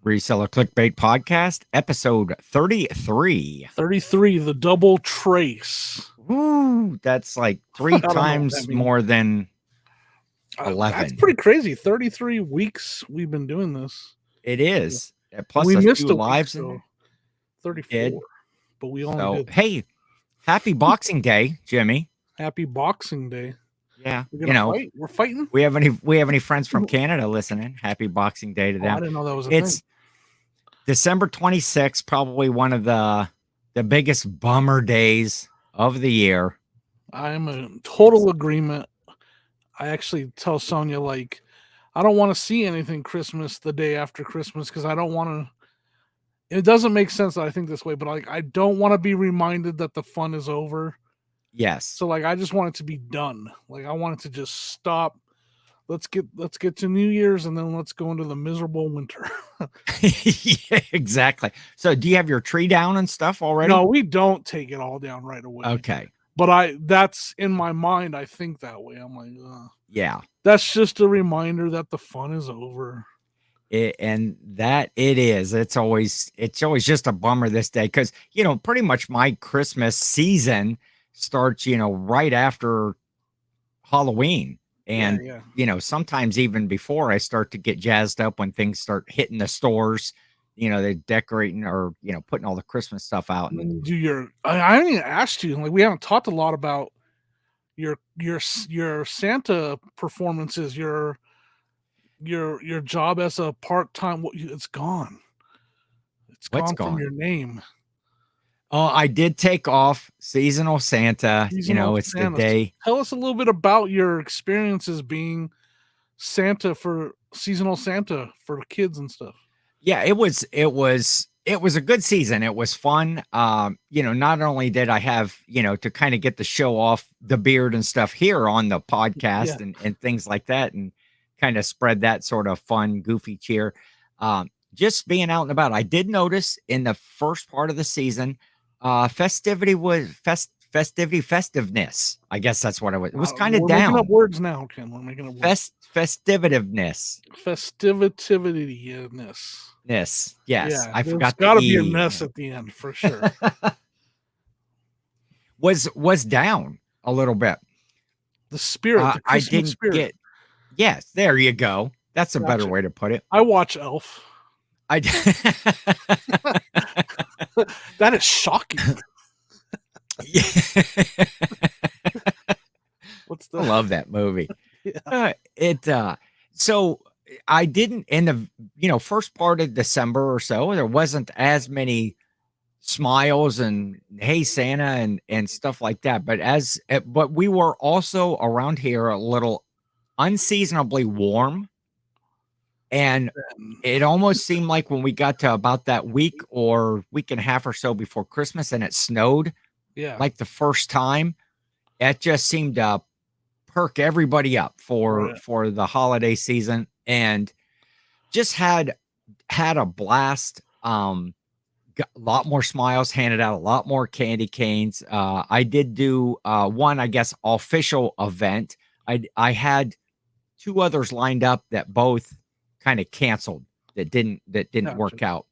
Reseller Clickbait Podcast, episode 33. 33, the double trace. Woo, that's like three I don't know what times that means. more than 11. That's pretty crazy. 33 weeks we've been doing this. It is. Plus we a missed few a week, lives in so there. 34. But we only did. Hey, happy Boxing Day, Jimmy. Happy Boxing Day. Yeah. We're gonna fight. We're fighting. We have any friends from Canada listening? Happy Boxing Day to them. I didn't know that was a thing. It's December 26th, probably one of the biggest bummer days of the year. I'm in total agreement. I actually tell Sonia, like, I don't want to see anything Christmas the day after Christmas because I don't want to. It doesn't make sense that I think this way, but like, I don't want to be reminded that the fun is over. Yes. So like, I just want it to be done. Like, I want it to just stop. Let's get to New Year's and then let's go into the miserable winter. Yeah, exactly. So do you have your tree down and stuff already? No, we don't take it all down right away. Okay. But that's in my mind. I think that way. I'm like, yeah, that's just a reminder that the fun is over. It is. It's always just a bummer this day because pretty much my Christmas season starts right after Halloween, and sometimes even before I start to get jazzed up when things start hitting the stores. They're decorating or putting all the Christmas stuff out. And I haven't even asked you. Like, we haven't talked a lot about your Santa performances. Your job as a part-time. It's gone. It's gone from your name. Oh, I did take off seasonal Santa. It's Santa. The day. Tell us a little bit about your experiences being seasonal Santa for kids and stuff. Yeah, it was a good season. It was fun. Not only did I have, to kind of get the show off the beard and stuff here on the podcast and things like that, and kind of spread that sort of fun, goofy cheer. Just being out and about. I did notice in the first part of the season, festiveness. I guess that's what it was. It was kind of down. We're making up words now, Ken. We're making up words. Festivitiveness. Yes. Yeah, I forgot. Got to be a mess at the end for sure. was down a little bit. The spirit. The I didn't spirit. Yes, there you go. That's a better way to put it. I watch Elf. That is shocking. I love that movie. So I didn't in the first part of December or so, there wasn't as many smiles and hey Santa and stuff like that. But we were also around here a little unseasonably warm. And it almost seemed like when we got to about that week or week and a half or so before Christmas and it snowed, like the first time, it just seemed to perk everybody up for the holiday season, and just had a blast. Got a lot more smiles, handed out a lot more candy canes. I did do one, I guess, official event. I had two others lined up that both kind of canceled, that didn't work out.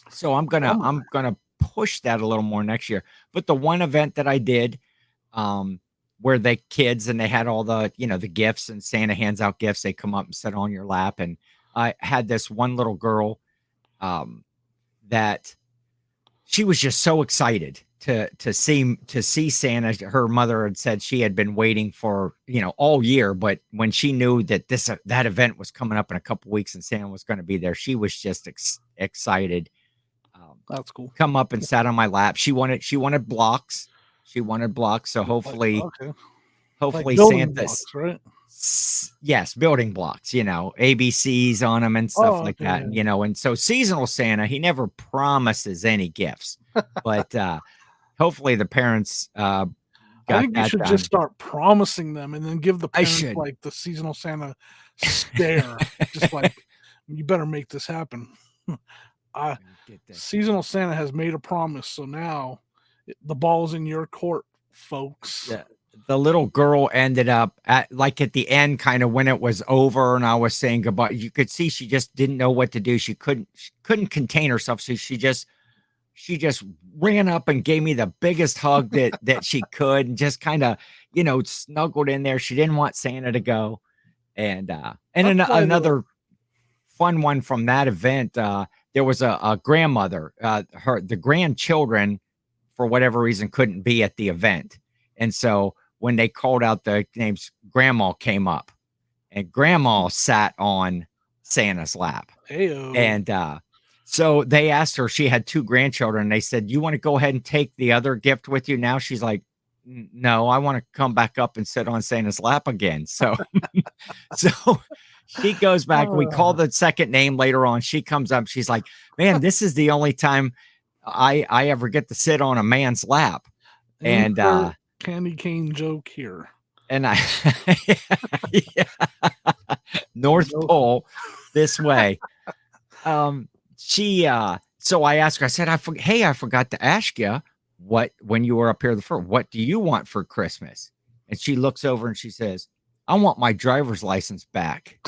So I'm gonna push that a little more next year. But the one event that I did, where the kids and they had all the the gifts and Santa hands out gifts, they come up and sit on your lap, and I had this one little girl that she was just so excited to see Santa. Her mother had said she had been waiting for all year, but when she knew that that event was coming up in a couple weeks and Santa was going to be there, she was just excited. That's cool. Come up and sat on my lap. She wanted blocks. So hopefully like Santa, blocks, right? Yes, building blocks, ABCs on them and stuff like that. And so seasonal Santa, he never promises any gifts, but hopefully the parents I think you should just start promising them and then give the parents like the seasonal Santa stare. Just like, you better make this happen. Seasonal Santa has made a promise, so now the ball's in your court, folks. Yeah, the little girl ended up at like at the end, kind of when it was over and I was saying goodbye. You could see she just didn't know what to do. She couldn't contain herself. So she just ran up and gave me the biggest hug that she could and just kind of, snuggled in there. She didn't want Santa to go. And That's why the another fun one from that event, there was a grandmother, the grandchildren for whatever reason couldn't be at the event. And so when they called out the names, grandma came up and grandma sat on Santa's lap. Heyo. And so they asked her, she had two grandchildren. They said, "You want to go ahead and take the other gift with you now?" She's like, No, I want to come back up and sit on Santa's lap again." So, so she goes back. We call Uh, the second name later on. She comes up. She's like, "Man, this is the only time I ever get to sit on a man's lap." And insert candy cane joke here. and I yeah, North No, Pole this way. She so I asked her, I said, Hey, I forgot to ask you what when you were up here the first, what do you want for Christmas?" And she looks over and she says, "I want my driver's license back."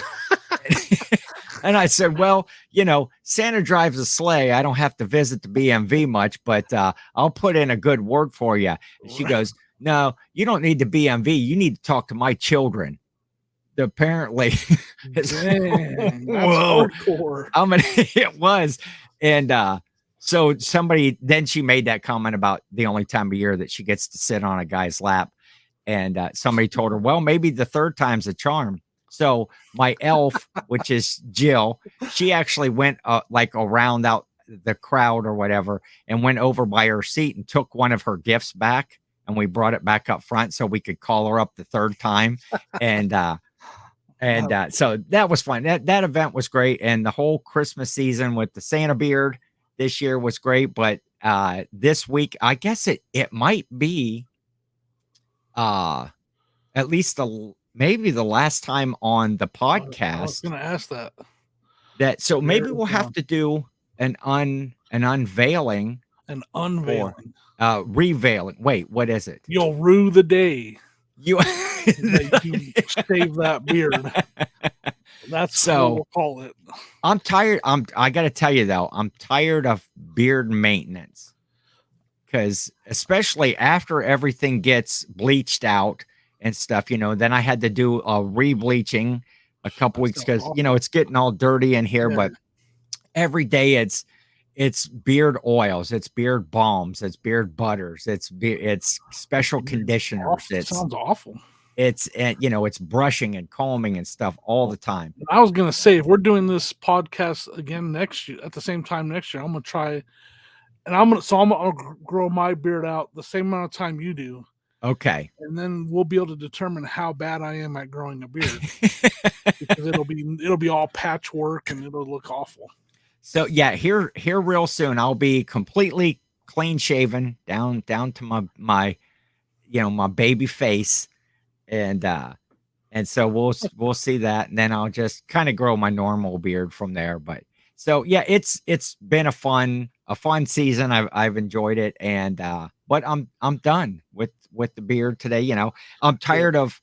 And I said, "Well, Santa drives a sleigh. I don't have to visit the BMV much, but I'll put in a good word for you." And she goes, "No, you don't need the BMV. You need to talk to my children." Apparently, dang, that's whoa, hardcore. I mean, it was. And so somebody, then she made that comment about the only time of year that she gets to sit on a guy's lap. And somebody told her, "Well, maybe the third time's a charm." So my elf, which is Jill, she actually went like around out the crowd or whatever and went over by her seat and took one of her gifts back. And we brought it back up front so we could call her up the third time. And so that was fun. That event was great, and the whole Christmas season with the Santa beard this year was great. But this week, I guess it might be uh at least maybe the last time on the I was podcast gonna ask that. that. So Bear maybe is we'll have gone. to do an unveiling An or unveiling. reveiling. Wait, what is it? You'll rue the day You that you shave that beard. That's what so we'll call it. I'm tired. I got to tell you though, I'm tired of beard maintenance because especially after everything gets bleached out and stuff, then I had to do a re-bleaching a couple That weeks sounds because awful. it's getting all dirty in here. Yeah, But every day it's beard oils, it's beard balms, it's beard butters, it's special conditioners, awful. Sounds awful. it's brushing and combing and stuff all the time. I was gonna say if we're doing this podcast again next year at the same time next year, I'm gonna try, and I'm gonna grow my beard out the same amount of time you do, Okay. and then we'll be able to determine how bad I am at growing a beard because it'll be all patchwork and it'll look awful. So yeah, here real soon I'll be completely clean shaven down to my baby face. And so we'll see that, and then I'll just kind of grow my normal beard from there. But so yeah, it's been a fun season. I've enjoyed it, and but I'm done with the beard today. I'm Yeah. tired of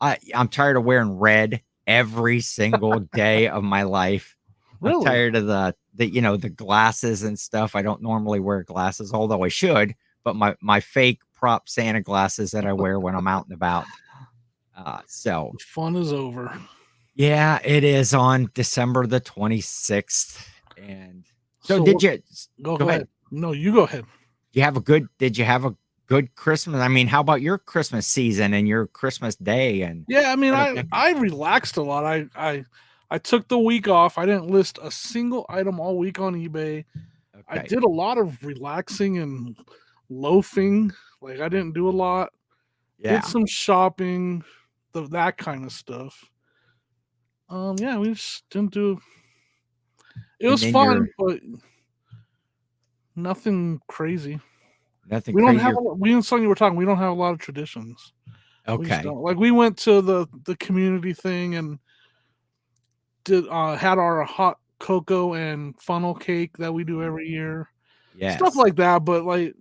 I'm tired of wearing red every single day of my life. I'm Really? tired of the glasses and stuff. I don't normally wear glasses, although I should. But my fake prop Santa glasses that I wear when I'm out and about. So The fun is over. yeah, it is on December the 26th. And so So go go ahead. ahead. No, you go ahead. Did you have a good Christmas? I mean, how about your Christmas season and your Christmas day and Yeah, I mean, I everything? I relaxed a lot. I took the week off. I didn't list a single item all week on eBay. I Okay. did a lot of relaxing and loafing. Like I didn't do a lot. Did Yeah. some shopping, that kind of stuff. Yeah, we just didn't do. It And was then fun, you're but nothing crazy. nothing We don't crazy. have. We and Sonya were talking. We don't have a lot of traditions. We just Okay. don't. Like we went to the community thing and had our hot cocoa and funnel cake that we do every year. Stuff Yes. like that, but like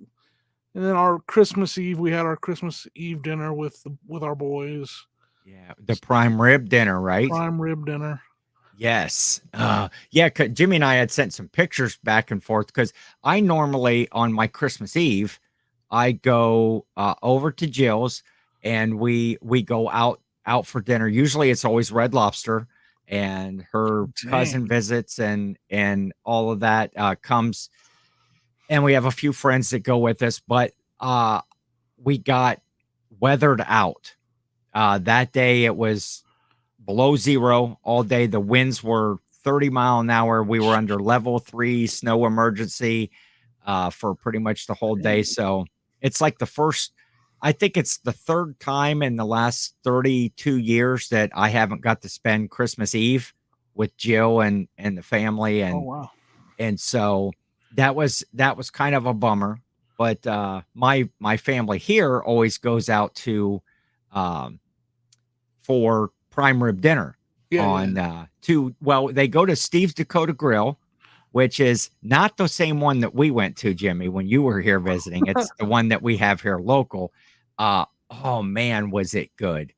And then our Christmas Eve, we had our Christmas Eve dinner with our boys. Yeah, the prime rib dinner, right? Prime rib dinner. Yes. Yeah, Jimmy and I had sent some pictures back and forth because I normally on my Christmas Eve, I go over to Jill's and we go out for dinner. Usually it's always Red Lobster, and her cousin Dang. visits and all of that comes, and we have a few friends that go with us, but uh we got weathered out. That day it was below zero all day. The winds were 30-mile an hour. We were under level 3 snow emergency for pretty much the whole day. Dang. So it's like I think it's the third time in the last 32 years that I haven't got to spend Christmas Eve with Jill and the family. Oh And wow. so that was kind of a bummer. But my family here always goes out to um, for prime rib dinner Yeah, yeah. on they go to Steve's Dakota Grill, which is not the same one that we went to, Jimmy, when you were here visiting. It's the one that we have here local. Oh man, was it good.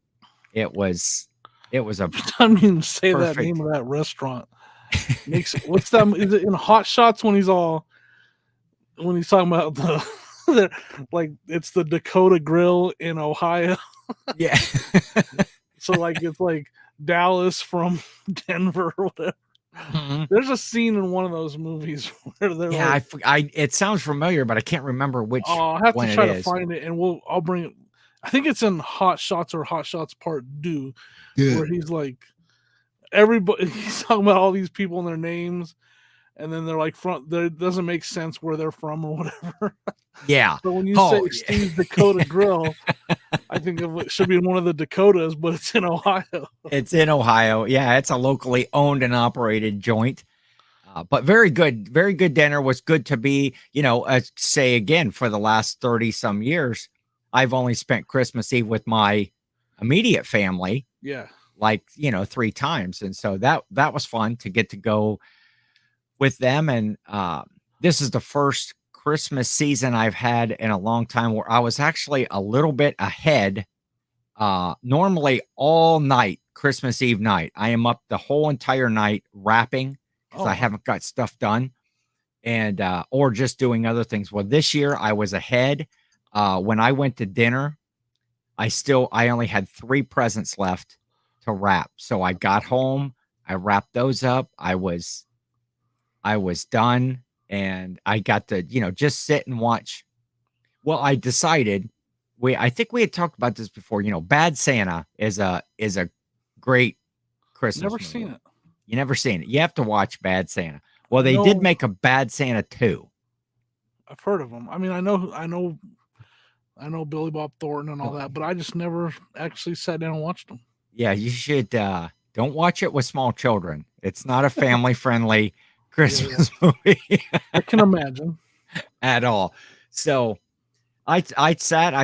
It was a I mean, say that name perfect. of that restaurant. Makes what's that? Is it in Hot Shots when he's talking about like it's the Dakota Grill in Ohio? Yeah. So like it's like Dallas from Denver or whatever. Mhm. There's a scene in one of those movies where they're Yeah, like, it sounds familiar, but I can't remember which "Oh, I'll have to one it try to is. find it, and I'll bring it." I think it's in Hot Shots or Hot Shots Part 2, Yeah. where he's like, everybody. He's talking about all these people and their names, and then they're like, "From there doesn't make sense where they're from or whatever." Yeah. So when you say Oh, yeah. Steve's Dakota Grill, I think it should be in one of the Dakotas, but it's in Ohio. It's in Ohio. Yeah, it's a locally owned and operated joint. But very good dinner. Was good to be, say again, for the last 30 some years, I've only spent Christmas Eve with my immediate family, Yeah. like, 3 times. And so that was fun to get to go with them. And this is the first Christmas season I've had in a long time where I was actually a little bit ahead. Normally all night, Christmas Eve night, I am up the whole entire night wrapping because Oh I wow. haven't got stuff done, and or just doing other things. Well, this year I was ahead. When I went to dinner, I only had 3 presents left to wrap. So I got home, I wrapped those up. I was done, and I got to, just sit and watch. Well, I decided I think we had talked about this before. Bad Santa is a great Never Christmas seen movie. it. You never seen it. You have to watch Bad Santa. Well, I they did know make a Bad Santa 2. I've heard of them. I mean, I know Billy Bob Thornton and all Oh, that, but I just never actually sat down and watched them. yeah, you should don't watch it with small children. It's not a family friendly Yeah, yeah. Christmas movie I can imagine. at all. So I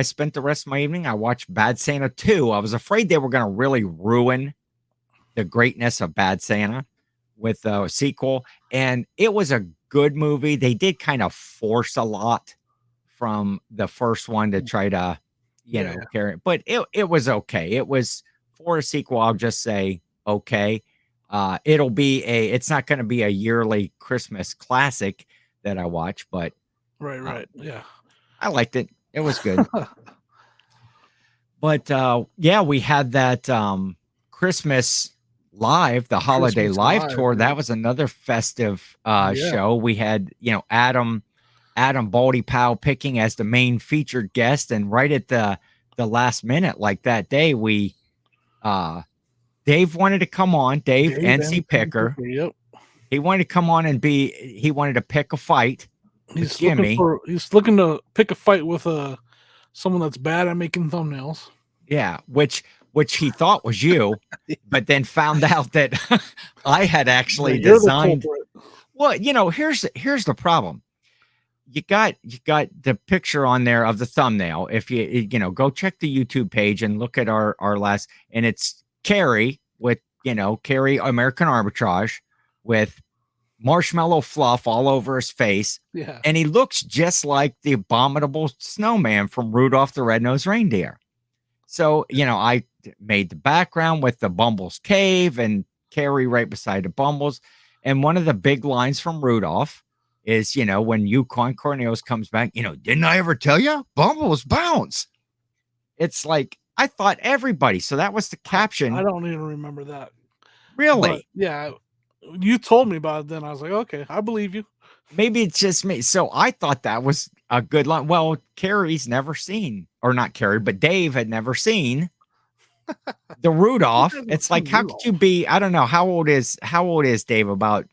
spent the rest of my evening. I watched Bad Santa 2. I was afraid they were going to really ruin the greatness of Bad Santa with a sequel, and it was a good movie. They did kind of force a lot from the first one to try to, Yeah, yeah. carry it, but it was okay. It was for a sequel. I'll just say okay. It's not going to be a yearly Christmas classic that I watch, but Right, uh, right. Yeah. I liked it. It was good. But yeah, we had that Christmas live, the holiday Christmas live Live, tour. yeah. That was another festive Yeah. show. We had, Adam Baldy Powell picking as the main featured guest, and right at the last minute, like that day, we Dave wanted to come on, Dave Dave NC and Cindy Picker. Cooper, yep. He wanted to come on and he wanted to pick a fight with Jimmy. He's looking to pick a fight with someone that's bad at making thumbnails. Yeah, which he thought was you, but then found out that I had Yeah, actually you're the designed. culprit. Well, here's the problem. You got the picture on there of the thumbnail. If go check the YouTube page and look at our last, and it's Carrie with Carrie American Arbitrage with marshmallow fluff all over his face, Yeah. and he looks just like the abominable snowman from Rudolph the Red-Nosed Reindeer. So, I made the background with the Bumble's cave and Carrie right beside the Bumbles. And one of the big lines from Rudolph is, when Yukon Cornelius comes back, didn't I ever tell you? Bumbles bounce. It's like, I thought everybody. So that was the caption. I don't even remember that. But Really? yeah, you told me about it then. I was like, okay, I believe you. Maybe it's just me. So I thought that was a good line. Well, Carrie's never seen, or not Carrie, but Dave had never seen the Rudolph. It's like, how could you be? I don't know. How old is Dave? About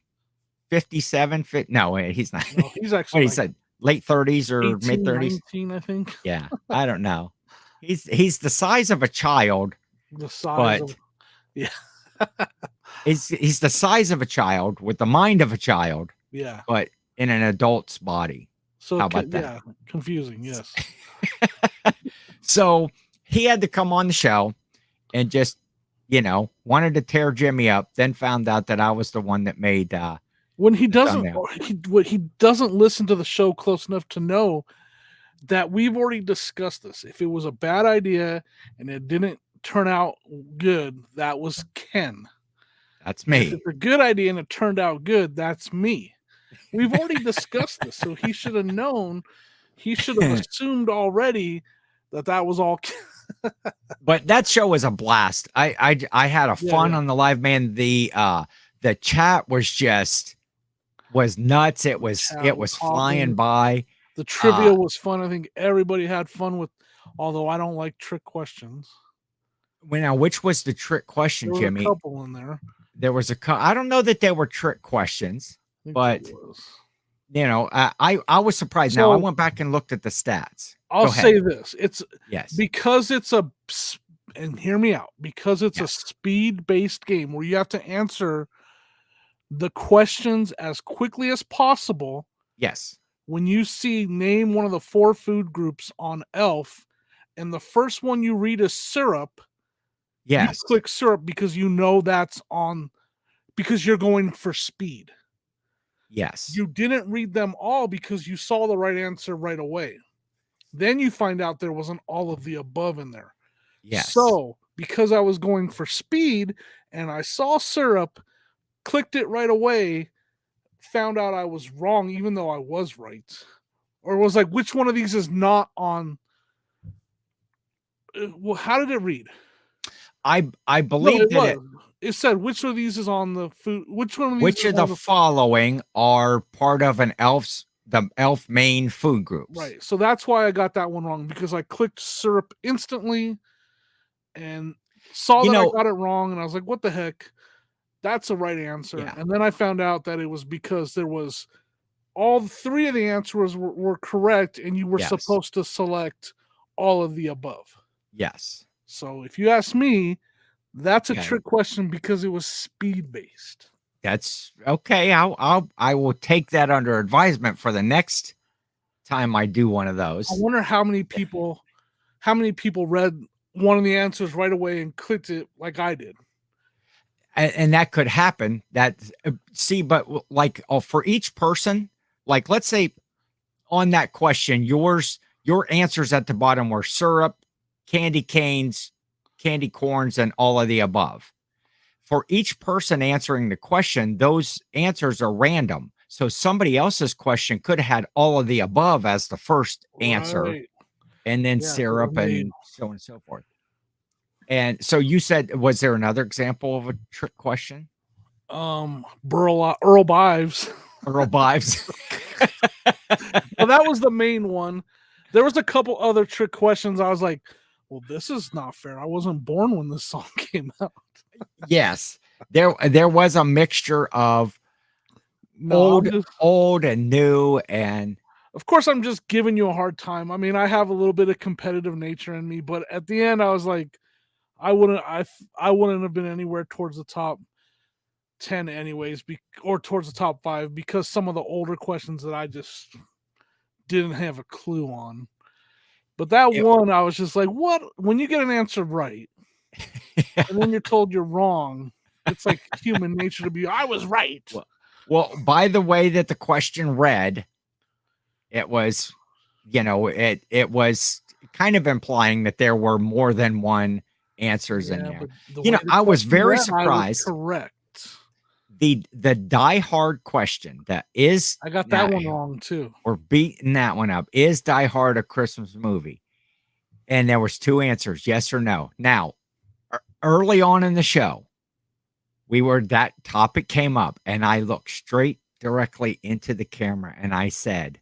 57? No, he's not. No, he's What actually he like said, late 30s or 18, mid 30s. 19, I think. Yeah, I don't know. He's the size of a child, The size but of yeah. he's the size of a child with the mind of a child, Yeah. but in an adult's body. So How about that? Yeah, confusing, yes. So he had to come on the show and just, wanted to tear Jimmy up, then found out that I was the one that made When he the doesn't thumbnail. he doesn't listen to the show close enough to know that we've already discussed this. If it was a bad idea and it didn't turn out good, that was Ken. That's If me. it's a good idea and it turned out good, that's me. We've already discussed this, so he should have known. He should have assumed already that was all. But that show was a blast. I had a fun Yeah. on the live, man. The chat was nuts. It was Chat was flying hopping. by. The trivia was fun. I think everybody had fun with, although I don't like trick questions. Now, which was the trick question, There was Jimmy? a couple in there. There was I don't know that they were trick questions, but I was surprised. Now I went back and looked at the stats. I'll say this: it's because it's and hear me out, because it's a speed-based game where you have to answer the questions as quickly as possible. Yes. When you see name one of the 4 food groups on Elf, and the first one you read is syrup, you click syrup because that's on, because you're going for speed. Yes. You didn't read them all because you saw the right answer right away. Then you find out there wasn't all of the above in there. Yes. So, because I was going for speed and I saw syrup, clicked it right away, found out I was wrong, even though I was right. Or was like, which one of these is not on? Well, how did it read? I believe it said, which of these is on the food? Which one of these? Which of the following are part of the elf main food groups? Right. So that's why I got that one wrong, because I clicked syrup instantly and saw that I got it wrong, and I was like, what the heck? That's the right answer. Yeah. And then I found out that it was because there was all 3 of the answers were correct, and you were supposed to select all of the above. Yes. So if you ask me, that's a trick question because it was speed based. That's okay. I will take that under advisement for the next time I do one of those. I wonder how many people read one of the answers right away and clicked it like I did. And that could happen. But like for each person, like let's say on that question, your answers at the bottom were syrup, candy canes, candy corns, and all of the above. For each person answering the question, those answers are random. So somebody else's question could have had all of the above as the first answer, and then syrup and so on and so forth. And so you said, was there another example of a trick question? Earl Bives. Earl Bives. Well, that was the main one. There was a couple other trick questions. I was like, well, this is not fair. I wasn't born when this song came out. Yes. There was a mixture of old and new, and of course I'm just giving you a hard time. I mean, I have a little bit of competitive nature in me, but at the end I was like, I wouldn't have been anywhere towards the top 10 anyways, or towards the top 5, because some of the older questions that I just didn't have a clue on. But that one, I was just like, what? When you get an answer right, and then you're told you're wrong, it's like human nature to be, I was right. Well, by the way that the question read, it was, it was kind of implying that there were more than one answers in Yeah, there. but the way the I was question very read, I was surprised. correct. The Die Hard question that is I got that now one wrong too. we're beating that one up. Is Die Hard a Christmas movie? And there was two answers, yes or no. Now, early on in the show, that topic came up, and I looked straight directly into the camera and I said,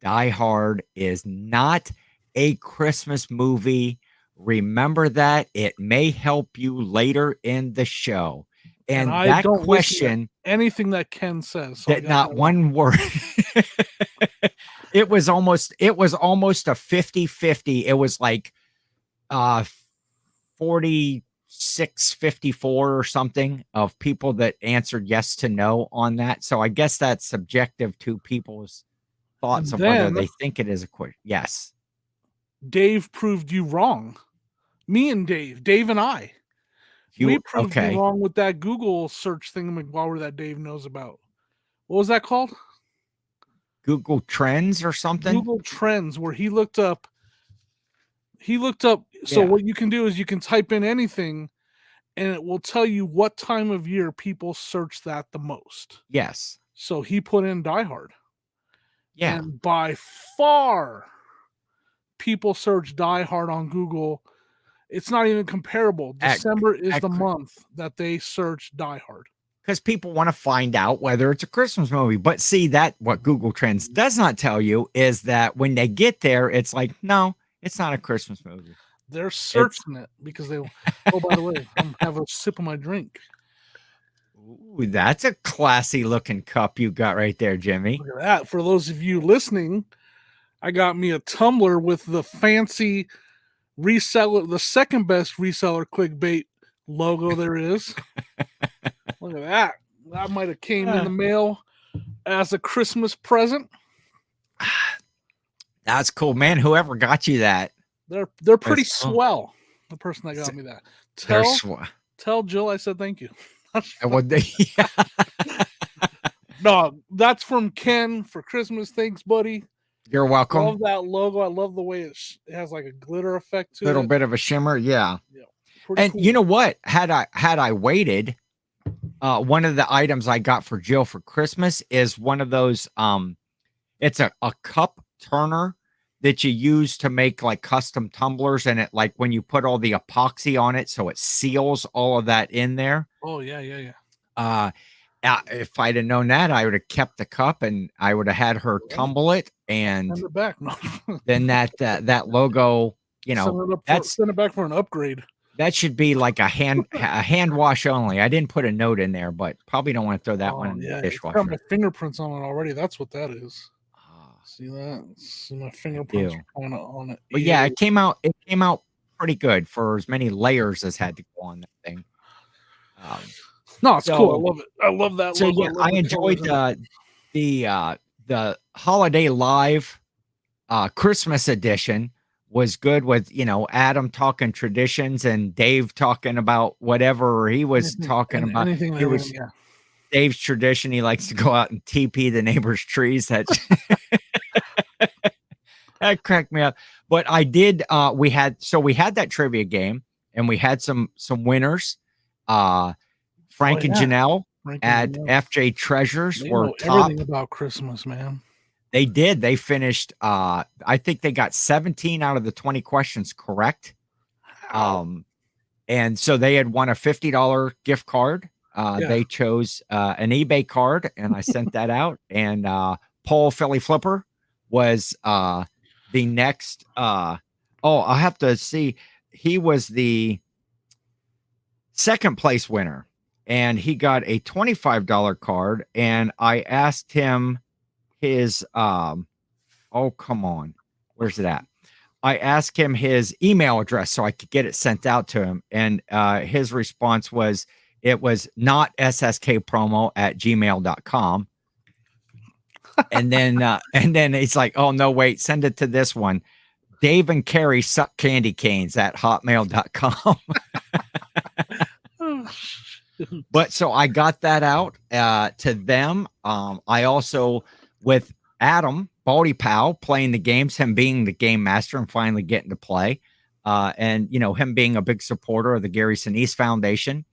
Die Hard is not a Christmas movie. Remember that. It may help you later in the show. And And I that don't listen to question, anything that Ken says, so I that got not that wrong. one word. It was almost a 50-50. It was like 46-54 or something of people that answered yes to no on that. So I guess that's subjective to people's thoughts And of whether then they think it is a quick. Yes. Dave proved you wrong. Me and Dave and I, we proved you Okay. wrong with that Google search thingamabobber that Dave knows about. What was that called? Google Trends or something? Google Trends, where he looked up. So Yeah. what you can do is you can type in anything, and it will tell you what time of year people search that the most. Yes. So he put in Die Hard. Yeah. And by far, people search Die Hard on Google. It's not even comparable. December is the month that they search Die Hard. Because people want to find out whether it's a Christmas movie. But see, that what Google Trends does not tell you is that when they get there, it's like, no, it's not a Christmas movie. They're searching it because they, oh, by the way, I'm having a sip of my drink. Ooh, that's a classy looking cup you got right there, Jimmy. Look at that. For those of you listening, I got me a tumbler with the fancy reseller, the second best reseller clickbait logo there is. Look at that. That might have came in the mail as a Christmas present. That's cool, man. Whoever got you that. They're pretty swell. The person that got me that. Tell Jill I said thank you. Yeah. No, that's from Ken for Christmas. Thanks, buddy. You're welcome. Love that logo. I love the way it has like a glitter effect to it. Little bit of a shimmer, yeah. And cool. you know what? Had I waited, one of the items I got for Jill for Christmas is one of those. It's a cup turner that you use to make like custom tumblers, and it like when you put all the epoxy on it, so it seals all of that in there. Oh yeah. If I'd have known that, I would have kept the cup and I would have had her tumble it, and send it back. then that logo, send it back for an upgrade. That should be like a hand wash only. I didn't put a note in there, but probably don't want to throw that one in the dishwasher. It's got my fingerprints on it already. That's what that is. See that? See my fingerprints on it. But yeah, it came out pretty good for as many layers as had to go on that thing. No, it's cool. I love it. I love that. So yeah, I enjoyed the Holiday Live Christmas edition was good with, Adam talking traditions and Dave talking about whatever he was talking about. It was Dave's tradition. He likes to go out and TP the neighbor's trees. That cracked me up. But I did. We had that trivia game, and we had some winners. Frank and Janelle at FJ Treasures were top. Everything about Christmas, man. They did. They finished. I think they got 17 out of the 20 questions correct. And so they had won a $50 gift card. They chose an eBay card, and I sent that out. And Paul Philly Flipper was the next. I have to see. He was the second place winner, and he got a $25 card. And I asked him his come on, where's it at? I asked him his email address so I could get it sent out to him, and his response was it was not SSKPromo@gmail.com. and then he's like, oh no, wait, send it to this one, Dave and Carrie suck candy canes @hotmail.com. But so I got that out to them. I also, with Adam Baldy Powell playing the games, him being the game master and finally getting to play, and him being a big supporter of the Gary Sinise Foundation.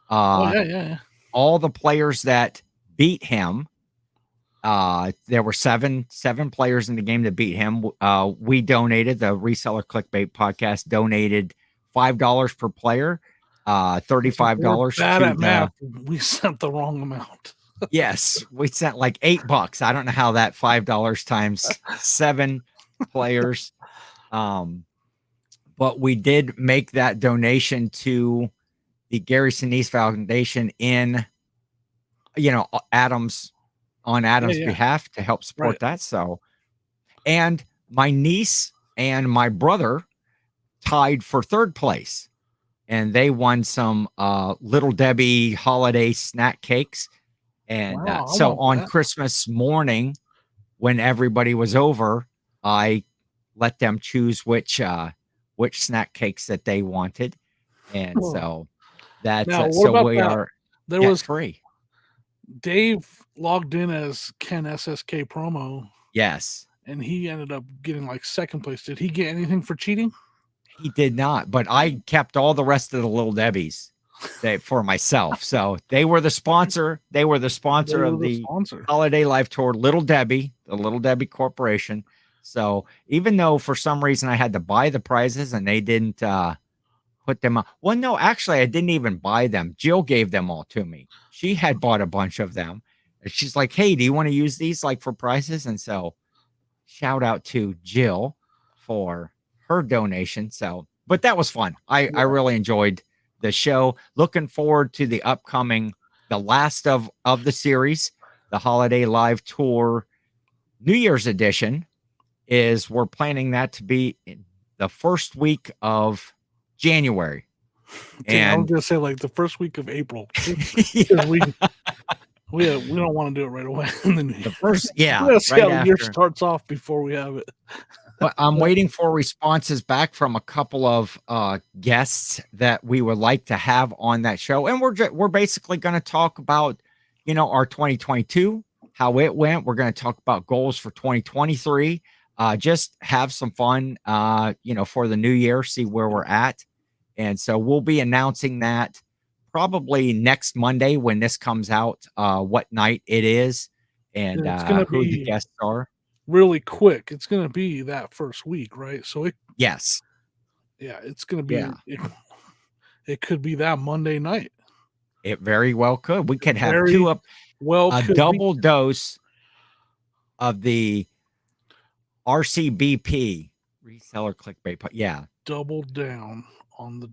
Oh Uh, yeah. all the players that beat him, there were seven players in the game that beat him. We donated, the Reseller Clickbait podcast donated $5 per player, Since we're $35 bad to at math, the. we sent the wrong amount. Yes, we sent like $8. I don't know how that $5 times seven players. But we did make that donation to the Gary Sinise Foundation in Adams on Yeah, Adam's yeah, behalf to help right. support that. So, and my niece and my brother tied for third place, and they won some Little Debbie holiday snack cakes. And Wow, I so want on that. Christmas morning, when everybody was over, I let them choose which snack cakes that they wanted, and Oh. so that's Now, what so about we that? are There debt was free. Dave logged in as Ken SSKPromo, Yes, and he ended up getting like second place. Did he get anything for cheating? he did not, but I kept all the rest of the Little Debbie's for myself. So they were the sponsor. They were the They sponsor were of the the sponsor. Holiday Life Tour, Little Debbie, the Little Debbie Corporation. So even though for some reason I had to buy the prizes and they didn't put them up. Well, no, actually, I didn't even buy them. Jill gave them all to me. She had bought a bunch of them. And she's like, "Hey, do you want to use these like for prizes?" And so shout out to Jill for her donation. So, but that was fun. I Yeah. really enjoyed the show. Looking forward to the upcoming, the last of the series, the Holiday Live Tour New Year's edition. Is we're planning that to be in the first week of January. Okay, I was And gonna say like the first week of April because yeah, we don't want to do it right away. And then the first, we yeah, gotta see right how the year after. starts off before we have it. But I'm waiting for responses back from a couple of guests that we would like to have on that show, and we're basically going to talk about our 2022, how it went. We're going to talk about goals for 2023. Just have some fun, for the new year, see where we're at, and so we'll be announcing that probably next Monday when this comes out, what night it is, and And it's gonna who the be guests are. really quick. It's gonna be that first week, right? So Yes, it's gonna yeah. be it could be that Monday night. It very well could. We It could have very well a could be double dose of the RCBP reseller clickbait. Yeah. double down on the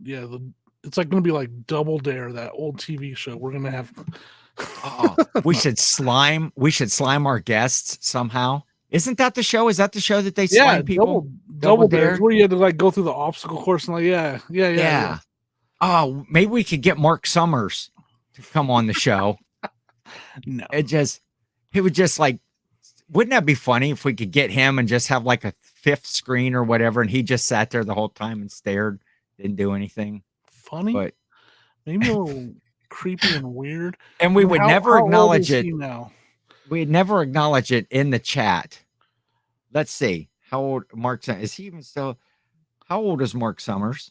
the it's like gonna be like Double Dare, that old TV show. We're gonna have Oh, we should slime our guests somehow. Isn't that the show? Is that the show that they yeah, slime people? Double double dare. It's Dare? where you had to like go through the obstacle course and like yeah. Yeah. Oh, maybe we could get Mark Summers to come on the show. No. He would just like, wouldn't that be funny if we could get him and just have like a fifth screen or whatever, and he just sat there the whole time and stared, didn't do anything. Funny? But Maybe a little creepy and weird. and I we mean, would never how old acknowledge is it. he now? We'd never acknowledge it in the chat. Let's see. How old is he even still? How old is Mark Summers?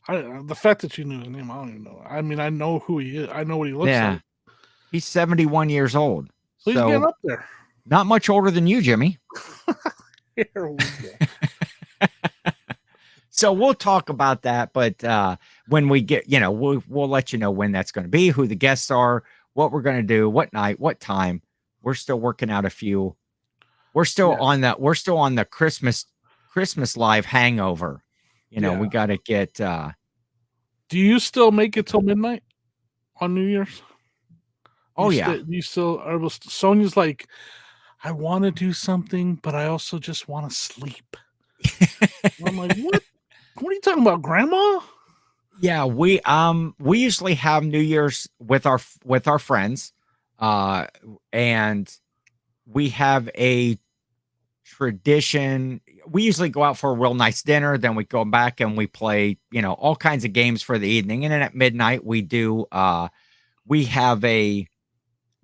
The fact that you knew his name, I don't even know. I mean, I know who he is. I know what he looks Yeah. like. He's 71 years old. So he's getting So up there. not much older than you, Jimmy. Here we go. So we'll talk about that, but when we get, we'll let you know when that's going to be, who the guests are, what we're going to do, what night, what time. We're still working out a few. We're still Yeah. on that. We're still on the Christmas live hangover. Yeah. We got to get. Do you still make it till midnight on New Year's? Oh yeah. You still are? Sonia's like, I want to do something, but I also just want to sleep. I'm like, what? What are you talking about, Grandma? Yeah, we usually have New Year's with our friends, and we have a tradition. we usually go out for a real nice dinner, then we go back and we play, all kinds of games for the evening. And then at midnight we do we have a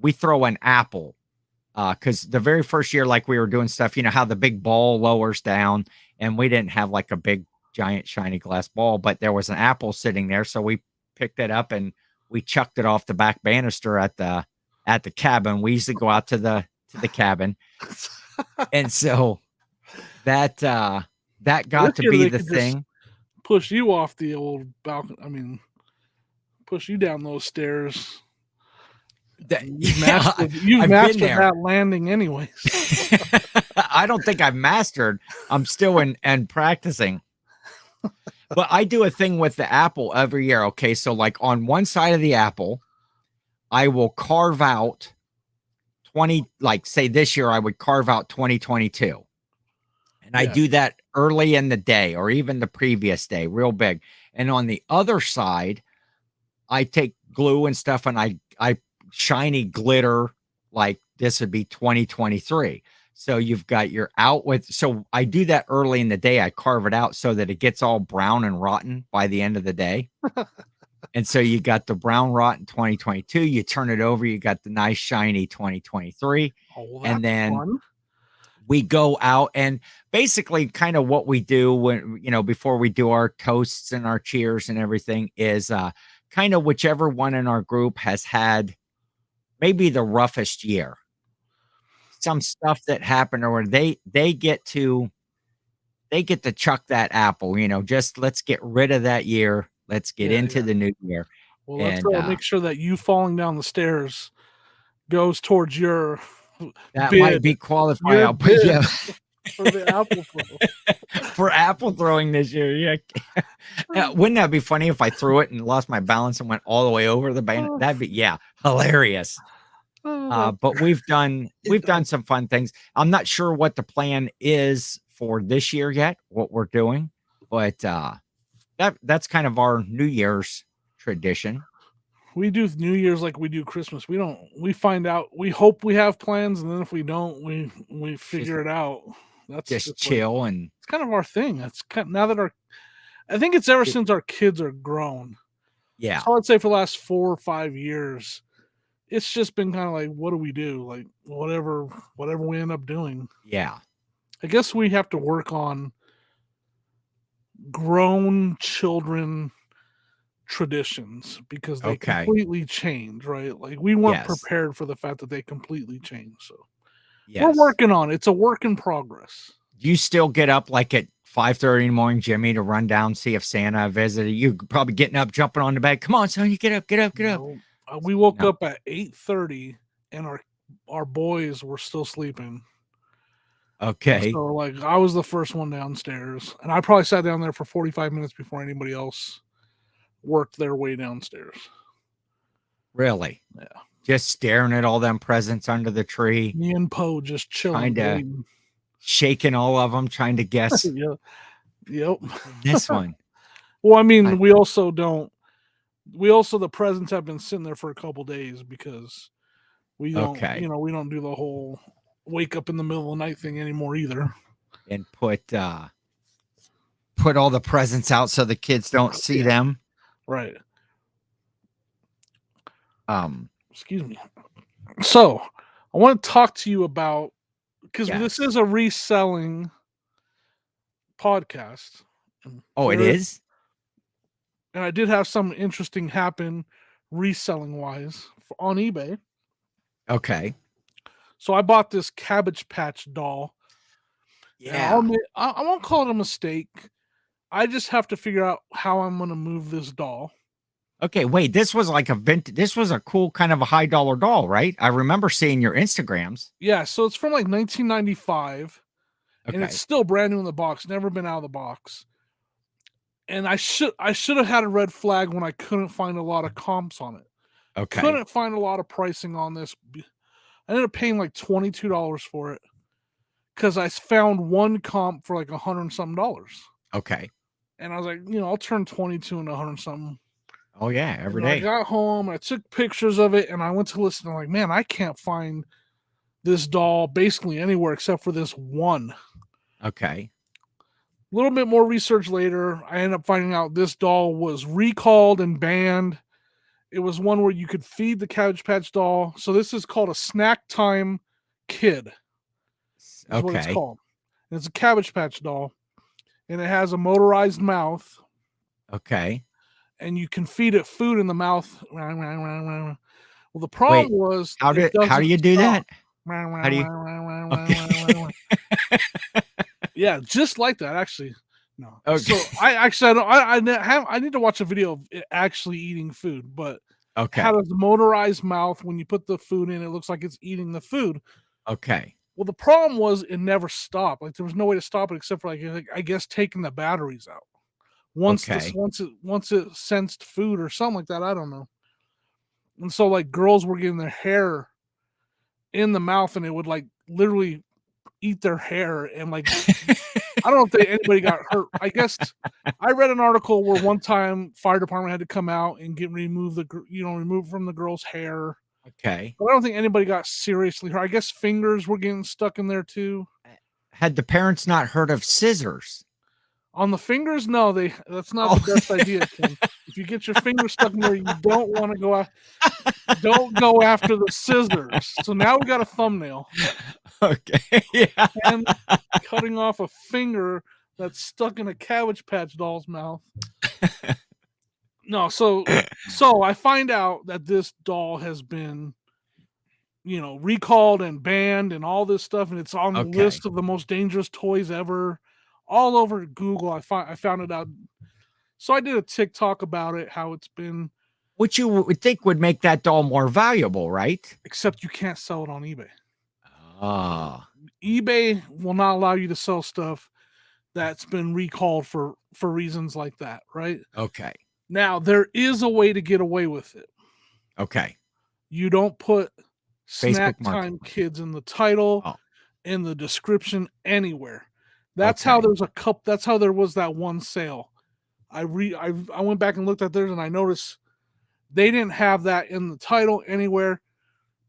we throw an apple. Because the very first year, like we were doing stuff, how the big ball lowers down, and we didn't have like a big giant shiny glass ball, but there was an apple sitting there, so we picked it up and we chucked it off the back banister at the cabin. We usually go out to the cabin, and so that This got to year be they the could just thing. push you off the old balcony. I mean, push you down those stairs. That, You've yeah, mastered. You've I've been mastered there. that landing, anyways. I don't think I've mastered. I'm still in and practicing. But I do a thing with the apple every year. Okay. So, like on one side of the apple, I will carve out 20, like say this year, I would carve out 2022. And I Yeah, do that early in the day or even the previous day, real big. And on the other side, I take glue and stuff and I shiny glitter like this would be 2023. So you've got your out with, so I do that early in the day. I carve it out so that it gets all brown and rotten by the end of the day. And so you got the brown rotten 2022, you turn it over, you got the nice shiny 2023. oh, well, And that's then fun. we go out and basically kind of what we do when, before we do our toasts and our cheers and everything is kind of whichever one in our group has had maybe the roughest year, some stuff that happened, or they get to chuck that apple, just let's get rid of that year, let's get Yeah, into yeah. the new year. Well, let's And make sure that you falling down the stairs goes towards your that might bid, be qualified. your I'll put, bid yeah, for the apple throw. for apple throwing this year. Yeah. Wouldn't that be funny if I threw it and lost my balance and went all the way over the band? Oh, That'd be, yeah, hilarious. that But we've done it we've done some fun things. I'm not sure what the plan is for this year yet, what we're doing, but that's kind of our New Year's tradition. we do New Year's like we do Christmas. We don't. We find out. We hope we have plans, and then if we don't, we Just figure it out. That's just just like chill and it's kind of our thing. That's kind now that our I think it's ever it, since our kids are grown. yeah, So I'd say for the last 4 or 5 years, it's just been kind of like, what do we do? Like whatever we end up doing. yeah. I guess we have to work on grown children traditions because they Okay. completely change, right? Like we weren't Yes. prepared for the fact that they completely changed. So we're Yes. working on it. It's a work in progress. Do you still get up like at 5:30 in the morning, Jimmy, to run down, see if Santa visited? You probably getting up, jumping on the bed. Come on, son, you get up, get up, get up. No, we woke No. up at 8:30 and our boys were still sleeping. Okay. So like I was the first one downstairs, and I probably sat down there for 45 minutes before anybody else worked their way downstairs. Really? Yeah. Just staring at all them presents under the tree, Me and Poe just trying chilling, to waiting. shaking all of them, trying to guess Yeah. Yep. what's in this one. Well, I mean, I, we also don't. We also the presents have been sitting there for a couple days because we don't. okay. We don't do the whole wake up in the middle of the night thing anymore either. And put all the presents out so the kids don't see Yeah. them. Right. Um, Excuse me. So I want to talk to you about because this yes. is a reselling podcast. And Oh, it there is? and I did have something interesting happen reselling wise on eBay. Okay. So I bought this Cabbage Patch doll. And I'll Yeah. admit, I won't call it a mistake. I just have to figure out how I'm going to move this doll. Okay, wait, this was like this was a cool kind of a high dollar doll, right? I remember seeing your Instagrams. Yeah, so it's from like 1995, and it's Okay. still brand new in the box, never been out of the box. And I should have had a red flag when I couldn't find a lot of comps on it. Okay. Couldn't find a lot of pricing on this. I ended up paying like $22 for it because I found one comp for like $100 something. Okay. And I was like, I'll turn 22 into $100 something. Oh yeah, And every then I day. got home, I took pictures of it, and I went to listen. I'm like, man, I can't find this doll basically anywhere except for this one. Okay. little bit more research later, I ended up finding out this doll was recalled and banned. It was one where you could feed the Cabbage Patch doll. So this is called a Snack Time Kid, is what it's Okay. called. And it's a Cabbage Patch doll, and it has a motorized mouth, Okay. and you can feed it food in the mouth. Well, the problem Wait, was how it do doesn't you do stop. that? How do you Okay. Yeah, just like that, actually. No. Okay. So I actually I need to watch a video of it actually eating food, but it had Okay. a motorized mouth. When you put the food in, it looks like it's eating the food. Okay. Well, the problem was it never stopped. Like there was no way to stop it except for like I guess taking the batteries out. Okay. Once it sensed food or something like that, I don't know. And so like girls were getting their hair in the mouth and it would like literally eat their hair and like I don't know if anybody got hurt. I guess I read an article where one time fire department had to come out and remove from the girl's hair. Okay. But I don't think anybody got seriously hurt. I guess fingers were getting stuck in there too. Had the parents not heard of scissors? On the fingers, no, that's not the Oh. best idea, Tim. If you get your finger stuck in there, you don't want to go. Don't go after the scissors. So now we got a thumbnail Okay. Yeah. and cutting off a finger that's stuck in a Cabbage Patch doll's mouth. No, so I find out that this doll has been, recalled and banned and all this stuff, and it's on the Okay. list of the most dangerous toys ever, all over Google. I found it out. So I did a TikTok about it, how it's been, Which you would think would make that doll more valuable, right? except you can't sell it on eBay. Ah. eBay will not allow you to sell stuff that's been recalled for reasons like that, right? Okay. Now there is a way to get away with it. Okay. You don't put Snack Facebook Time Marketplace. Kids in the title, Oh, in the description, anywhere. That's how okay. there's a cup. That's how there was that one sale. I went back and looked at theirs and I noticed they didn't have that in the title anywhere,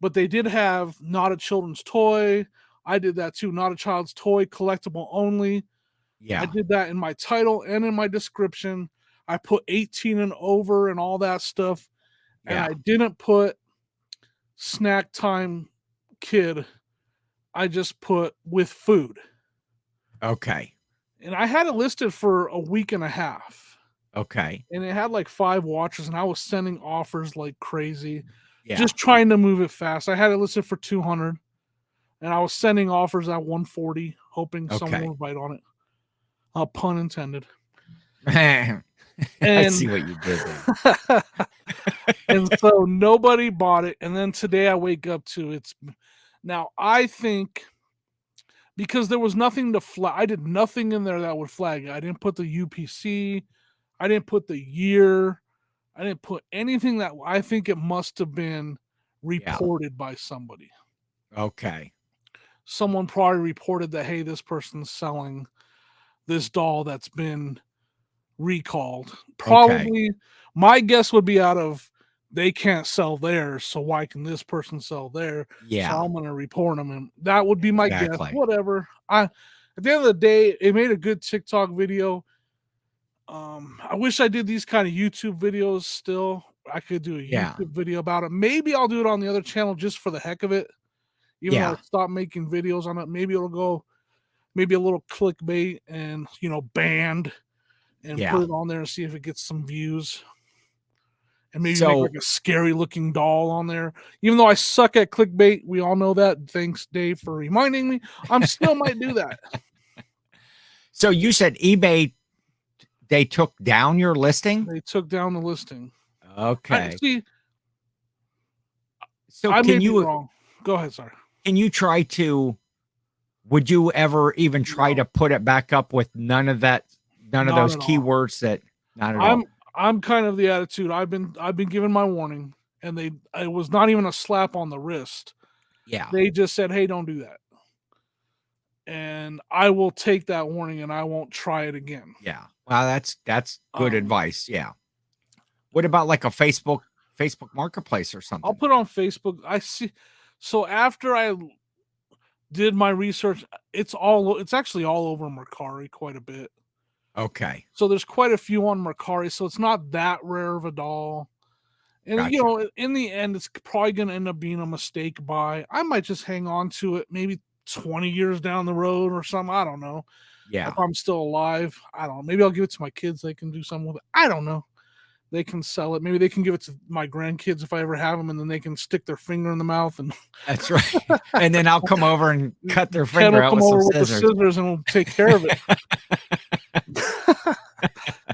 but they did have Not a Children's Toy. I did that too. Not a Child's Toy, collectible only. I Yeah. did that in my title and in my description. I put 18 and over and all that stuff. And Yeah. I didn't put Snack Time Kid. I just put with food. Okay. And I had it listed for a week and a half. Okay. And it had like 5 watchers, and I was sending offers like crazy, Yeah. just trying to move it fast. I had it listed for 200, and I was sending offers at 140, hoping someone Okay. would bite on it. Pun intended. I And see what you did there. and so nobody bought it. And then today I wake up to it's now I think because there was nothing to flag. I did nothing in there that would flag it. I didn't put the UPC. I didn't put the year. I didn't put anything that I think it must have been Yeah. reported by somebody. Okay. Someone probably reported that, hey, this person's selling this doll that's been recalled. Probably my guess would be out of they can't sell theirs, so why can this person sell there? So Yeah. I'm gonna report them, and that would be my guess. Exactly. Whatever. At the end of the day, it made a good TikTok video. I wish I did these kind of YouTube videos still. I could do a Yeah. YouTube video about it. Maybe I'll do it on the other channel just for the heck of it. Even though I Yeah. stopped making videos on it, maybe it'll go maybe a little clickbait and banned and put Yeah. it on there and see if it gets some views. And maybe make like So a scary looking doll on there. Even though I suck at clickbait, we all know that. Thanks, Dave, for reminding me. I'm still might do that. so you said eBay they took down your listing? They took down the listing. Okay. See, So I may be wrong. Go ahead, sorry. can you try to would you ever even try No. to put it back up with none of Not those at all. keywords that not at all? I'm kind of the attitude. I've been given my warning, and it was not even a slap on the wrist. Yeah. They just said, "Hey, don't do that." And I will take that warning and I won't try it again. Yeah. Well, that's good Um, advice. Yeah. What about like a Facebook Marketplace or I'll something? put it on Facebook. I see. So after I did my research, it's actually all over Mercari quite a bit. Okay. So there's quite a few on Mercari, so it's not that rare of a doll. And Gotcha. in the end, it's probably going to end up being a mistake buy. I might just hang on to it, maybe 20 years down the road or something. I don't know. If Yeah. I'm still alive, I don't know. Maybe I'll give it to my kids. They can do something with it. I don't know. They can sell it. Maybe they can give it to my grandkids if I ever have them, and then they can stick their finger in the mouth and That's right. And then I'll come over and cut their Ken finger will out come with some over with the scissors. scissors and we'll take care of it.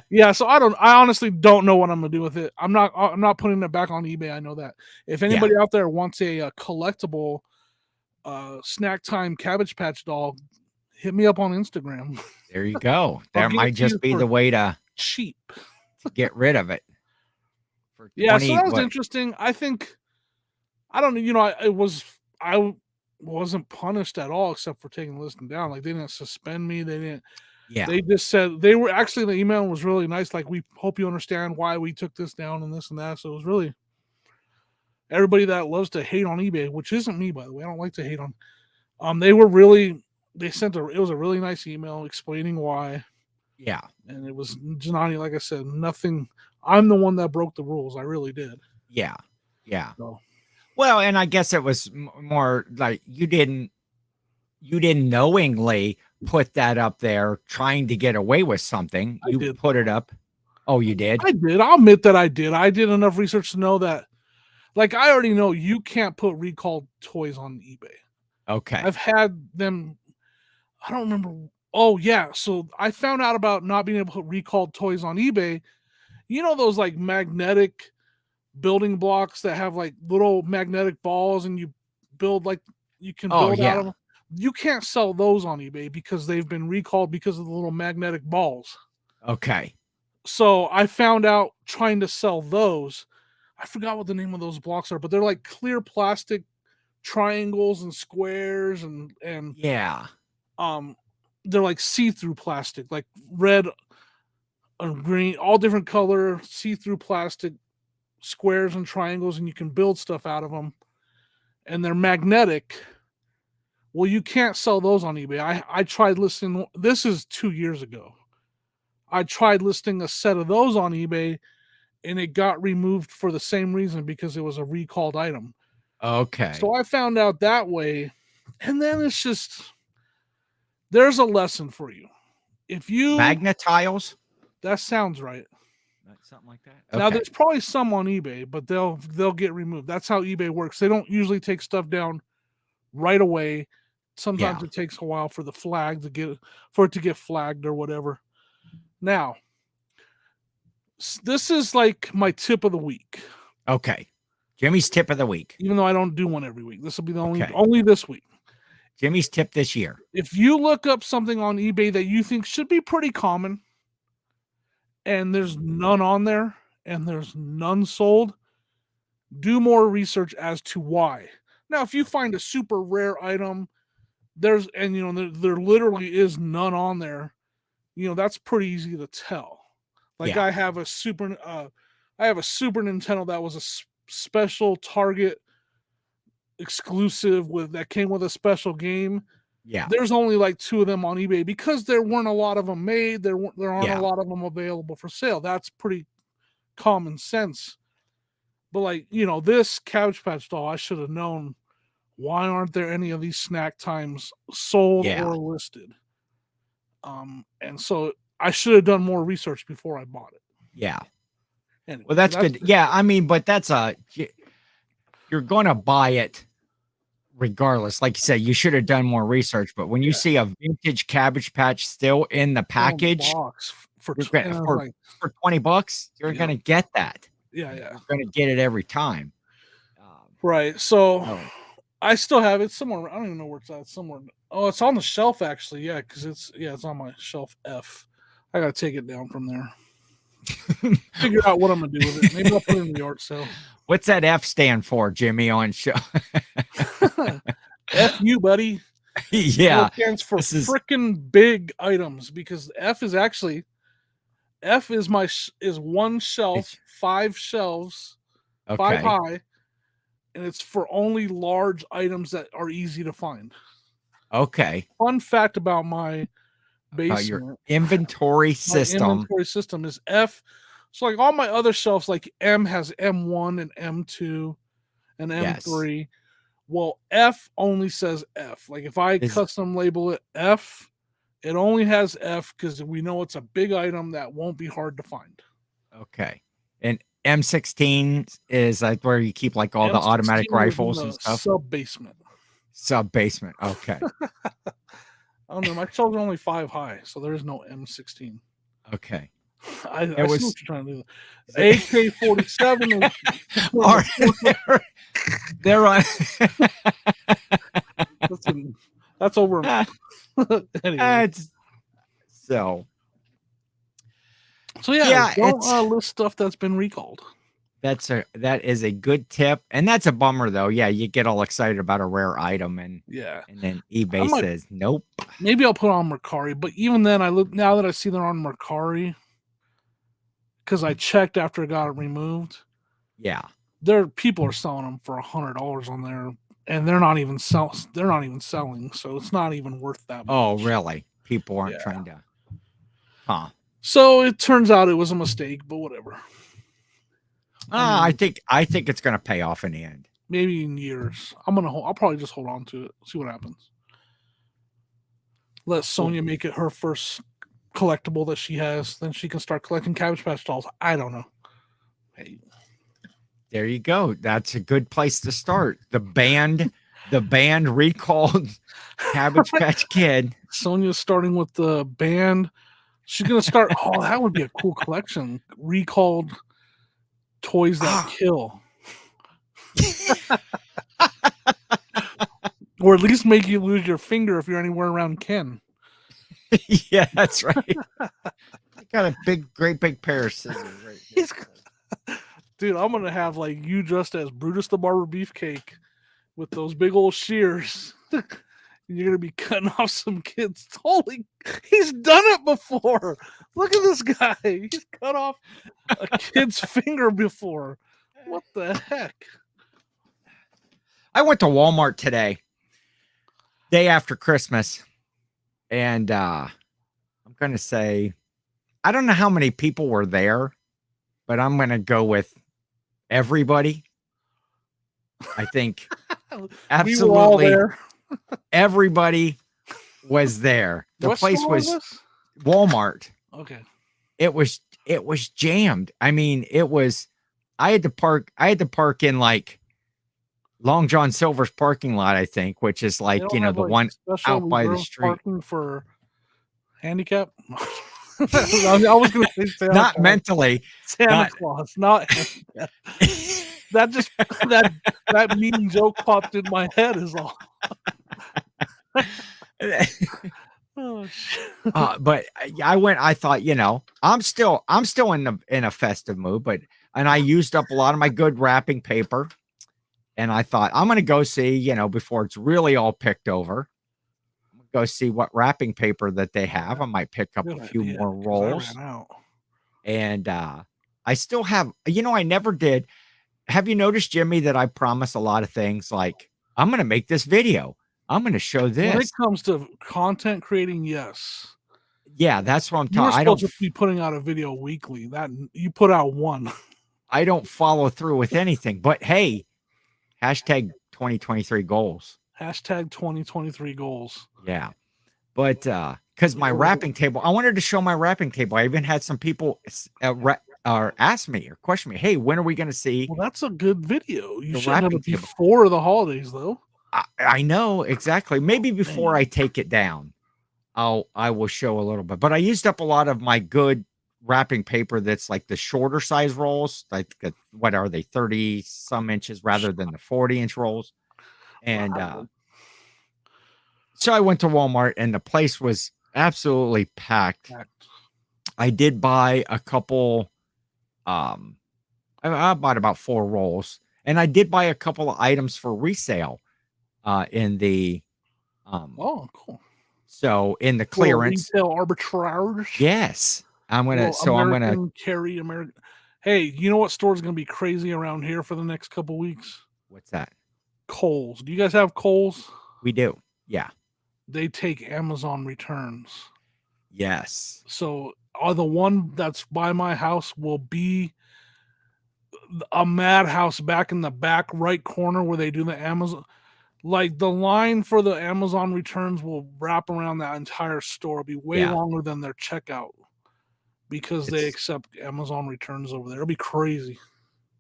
Yeah, so I honestly don't know what I'm gonna do with it. I'm not putting it back on eBay. I know that. If Yeah. anybody out there wants a collectible snack time Cabbage Patch doll, hit me up on Instagram. There you go. I'll That give it might to you just be for the way to cheap. get rid of it. For Yeah, so 20 that was what? interesting. I think I don't know. I wasn't punished at all except for taking the listing down. Like they didn't suspend me. They didn't. Yeah. They just said they were actually the email was really nice. Like we hope you understand why we took this down and this and that. So it was really everybody that loves to hate on eBay, which isn't me by the way. I don't like to hate on. They were really they sent it was a really nice email explaining why, Yeah. and it was Janani. Like I said, nothing. I'm the one that broke the rules. I really did. Yeah. Yeah. So Well, and I guess it was more like you didn't knowingly put that up there trying to get away with something. I You did. put it up. Oh, you did? I did. I'll admit that I did. I did enough research to know that. Like I already know you can't put recalled toys on eBay. Okay. I've had them. I don't remember. Oh yeah, so I found out about not being able to put recalled toys on eBay. You know those like magnetic building blocks that have like little magnetic balls, and you can Oh, build out of yeah. them. You can't sell those on eBay because they've been recalled because of the little magnetic balls. Okay. So I found out trying to sell those. I forgot what the name of those blocks are, but they're like clear plastic triangles and squares and Yeah. um they're like see-through plastic, like red and green, all different color see-through plastic squares and triangles, and you can build stuff out of them. And they're magnetic. Well, you can't sell those on eBay. I tried listing. This is 2 years ago. I tried listing a set of those on eBay, and it got removed for the same reason because it was a recalled item. Okay. So I found out that way, and then it's just there's a lesson for you. If you Magnet tiles? that sounds right. Something like that. Now Okay. there's probably some on eBay, but they'll get removed. That's how eBay works. They don't usually take stuff down right away. Yeah. Sometimes it takes a while for it to get flagged or whatever. Now, this is like my tip of the week. Okay. Jimmy's tip of the week. Even though I don't do one every week. This will be the Okay. only this week. Jimmy's tip this year. If you look up something on eBay that you think should be pretty common and there's none on there and there's none sold, do more research as to why. Now, if you find a super rare item, there literally is none on there, that's pretty easy to tell. Like Yeah. I have a Super Nintendo that was a special Target exclusive that came with a special game. Yeah. There's only like 2 of them on eBay because there weren't a lot of them made. There aren't a Yeah. lot of them available for sale. That's pretty common sense. But like, this Cabbage Patch doll, I should have known, why aren't there any of these snack times sold Yeah. or listed? And so I should have done more research before I bought it. Yeah. Anyway, Well, that's good. Yeah. I mean, but you're going to buy it regardless. Like you said, you should have done more research. But when you see a vintage Cabbage Patch still in the package for for $20, you're going to get that. Yeah. You're going to get it every time. Right. So I still have it somewhere. I don't even know where it's at. Somewhere. Oh, it's on the shelf actually. Yeah, because it's on my shelf F. I gotta take it down from there. Figure out what I'm gonna do with it. Maybe I'll put it in the yard sale. What's that F stand for, Jimmy? On show. F you, buddy. Yeah, it stands for freaking big items because F is one shelf, 5 shelves, okay. 5 high, and it's for only large items that are easy to find. Okay. Fun fact about my about your basement. inventory My system. inventory system is F. So like all my other shelves, like M has M1 and M2 and Yes. M3. Well, F only says F. Like if I Is custom label it F, it only has F because we know it's a big item that won't be hard to find. okay. And M16 is like where you keep like all the automatic M16 is in rifles and the stuff. sub basement. Sub basement. Okay. I don't know. My shelves are only 5 high, so there is no M16. Okay. It I see what was you're trying to do. AK-47 is are they're on that's over. Anyway, it's so so yeah, yeah, don't it's list stuff that's been recalled. that is a good tip. And that's a bummer though. Yeah, you get all excited about a rare item Yeah, and then I eBay might says nope. maybe I'll put it on Mercari, but even then, I look now that I see they're on Mercari because I checked after it got removed. Yeah. People are selling them for $100 on there, and they're not even selling, so it's not even worth that Oh, much. really? People aren't Yeah. trying to huh. So it turns out it was a mistake, but whatever. I I mean, think it's gonna pay off in the end. maybe in years. I'll probably just hold on to it, see what happens. Let Well, Sonia make it her first collectible that she has, then she can start collecting Cabbage Patch dolls. I don't know. Hey, there you go. That's a good place to start. The band recalled Cabbage Patch Kid. Sonia's starting with the band. She's gonna start. Oh, that would be a cool collection. Recalled toys that Ah, kill, or at least make you lose your finger if you're anywhere around Ken. yeah, that's right. I got a great big pair of scissors right here. Dude, I'm gonna have like you dressed as Brutus the Barber Beefcake with those big old shears. You're gonna be cutting off some kids. Holy, he's done it before. Look at this guy. He's cut off a kid's finger before. What the heck? I went to Walmart today, day after Christmas, and I'm gonna say I don't know how many people were there, but I'm gonna go with everybody. I think We were all absolutely there. everybody was there. The What place store was was this? Walmart. Okay. It was jammed. I mean, it was I had to park in like Long John Silver's parking lot, I think, which is They like, don't have the like one special out by the reserved street. parking for handicap. I was gonna say Santa Not Claus. mentally, Santa not Claus, not handicap. That just that that mean joke popped in my head is all. Oh shit. but I thought, I'm still in a festive mood, but and I used up a lot of my good wrapping paper. And I thought, I'm going to go see, before it's really all picked over, go see what wrapping paper that they have. I might pick up Good a few idea, more because I rolls. ran out. And I still have, I never did. Have you noticed, Jimmy, that I promise a lot of things like, I'm going to make this video. I'm going to show When it this. comes to content creating, yes. Yeah, that's what I'm You were talking. supposed to be putting out a video weekly. That you put out one. I don't follow through with anything. But hey, hashtag 2023 goals. Hashtag 2023 goals. Yeah. But because my Or wrapping table, I wanted to show my wrapping table. I even had some people ask me or question me, "Hey, when are we going to see well, that's a good video. You the should have done wrapping it table?" before the holidays, though. I know exactly. Maybe before I Dang. take it down, I will show a little bit. But I used up a lot of my good wrapping paper. That's like the shorter size rolls. Like what are they, 30 some inches rather than the 40-inch rolls? And Wow. so I went to Walmart, and the place was absolutely packed. I did buy a couple. I bought about 4 rolls, and I did buy a couple of items for resale. In the Oh, cool. so in the Little clearance, retail arbitrage. yes, Little I'm gonna. American carry American. Hey, you know what store is going to be crazy around here for the next couple weeks? What's that? Kohl's. Do you guys have Kohl's? We do, yeah, They take Amazon returns. Yes. So the one that's by my house will be a madhouse back in the back right corner where they do the Amazon. Like the line for the Amazon returns will wrap around that entire store. It'll be way Yeah. longer than their checkout because they It's accept Amazon returns over there. It'll be crazy.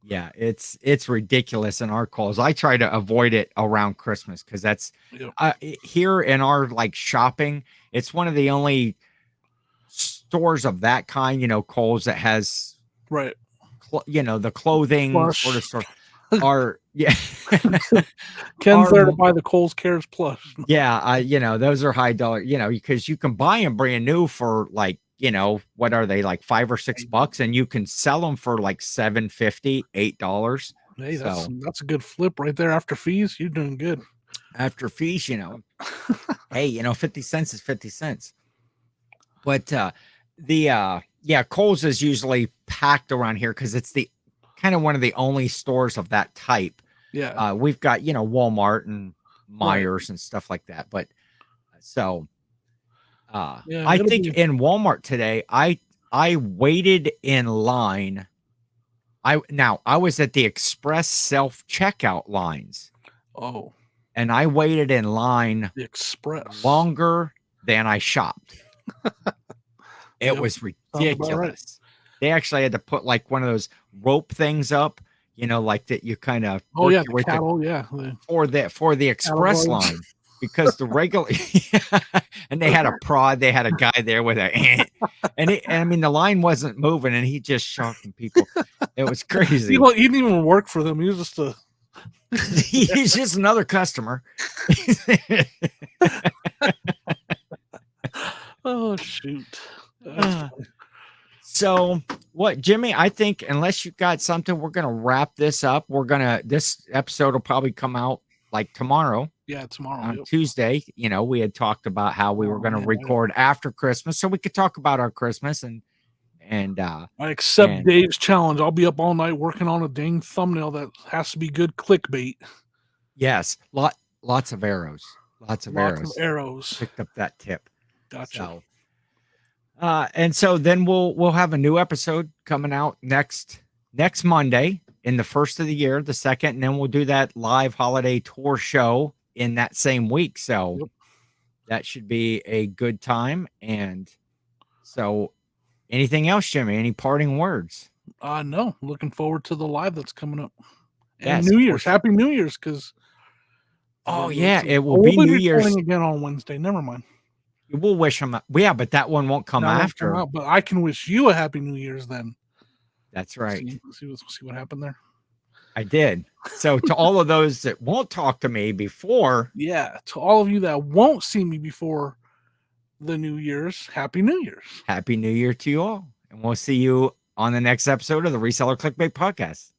yeah, it's ridiculous in our calls. I try to avoid it around Christmas because that's Yep. here in our like shopping. It's one of the only stores of that kind, Kohl's that has, Right. the clothing sort of Plush. store are yeah Ken's are there to buy the Kohl's Cares plush. yeah, those are high dollar, because you can buy them brand new for like, what are they like $5 or $6, and you can sell them for like $7.50, $8. Hey, So that's a good flip right there after fees. You're doing good. after fees, hey, 50 cents is 50 cents. But yeah, Kohl's is usually packed around here because it's the kind of one of the only stores of that type. Yeah. We've got, Walmart and Right. Myers and stuff like that. But so Yeah, I it'll think be in Walmart today, I waited in line. I was at the express self-checkout lines, oh, and I waited in line the Express. longer than I shopped. It Yep. was Sounds about right. ridiculous. They actually had to put like one of those rope things up, like that you kind of Oh work yeah, your the way through cattle, yeah. The for the cattle express guards. line because the regular and they had a prod, they had a guy there with a and I mean the line wasn't moving and he just shocking people. It was crazy. He didn't even work for them. He was just a He's just another customer. oh shoot. That's funny. So what, Jimmy? I think unless you got something, we're gonna wrap this up. This episode will probably come out like tomorrow Yeah, tomorrow. on Yep. Tuesday. We had talked about how we were Oh gonna man. record after Christmas, so we could talk about our Christmas and I accept and Dave's challenge. I'll be up all night working on a dang thumbnail that has to be good clickbait. yes, lots of arrows, lots of Lots of arrows. arrows. Picked up that tip. Gotcha. So and so then we'll have a new episode coming out next Monday in the first of the year, the second, and then we'll do that live holiday tour show in that same week. So Yep. that should be a good time. And so anything else, Jimmy? Any parting words? No. Looking forward to the live that's coming up. And Yes, New of Year's. course. Happy New Year's, because Oh let's yeah, see. it will Oh, we'll be be New recording Year's. again on Wednesday. Never mind. We'll wish them. Yeah, but that one won't come That won't come after. out, but I can wish you a happy New Year's then. That's right. See what happened there. I did. So to all of those that won't talk to me before, Yeah, to all of you that won't see me before the New Year's, Happy New Year's. Happy New Year to you all. And we'll see you on the next episode of the Reseller Clickbait Podcast.